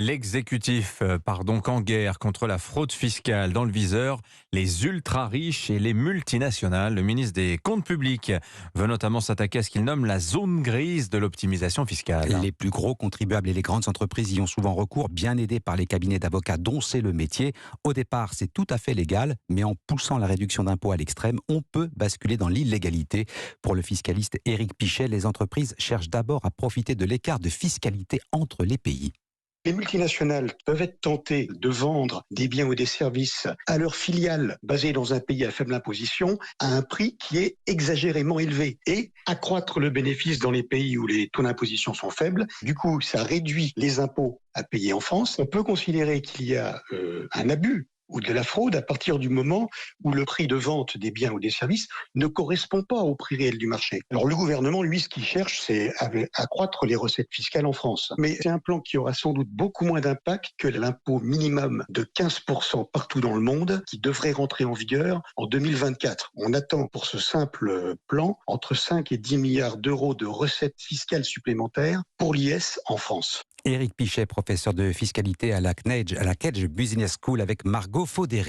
L'exécutif part donc en guerre contre la fraude fiscale. Dans le viseur, les ultra-riches et les multinationales. Le ministre des Comptes publics veut notamment s'attaquer à ce qu'il nomme la zone grise de l'optimisation fiscale. Les plus gros contribuables et les grandes entreprises y ont souvent recours, bien aidés par les cabinets d'avocats dont c'est le métier. Au départ, c'est tout à fait légal, mais en poussant la réduction d'impôts à l'extrême, on peut basculer dans l'illégalité. Pour le fiscaliste Éric Pichet, les entreprises cherchent d'abord à profiter de l'écart de fiscalité entre les pays. Les multinationales peuvent être tentées de vendre des biens ou des services à leurs filiales basées dans un pays à faible imposition à un prix qui est exagérément élevé et accroître le bénéfice dans les pays où les taux d'imposition sont faibles. Du coup, ça réduit les impôts à payer en France. On peut considérer qu'il y a un abus ou de la fraude à partir du moment où le prix de vente des biens ou des services ne correspond pas au prix réel du marché. Alors le gouvernement, lui, ce qu'il cherche, c'est à accroître les recettes fiscales en France. Mais c'est un plan qui aura sans doute beaucoup moins d'impact que l'impôt minimum de 15% partout dans le monde qui devrait rentrer en vigueur en 2024. On attend pour ce simple plan entre 5 et 10 milliards d'euros de recettes fiscales supplémentaires pour l'IS en France. Éric Pichet, professeur de fiscalité à la CNEJ, à la Cage Business School avec Margot Faudéré.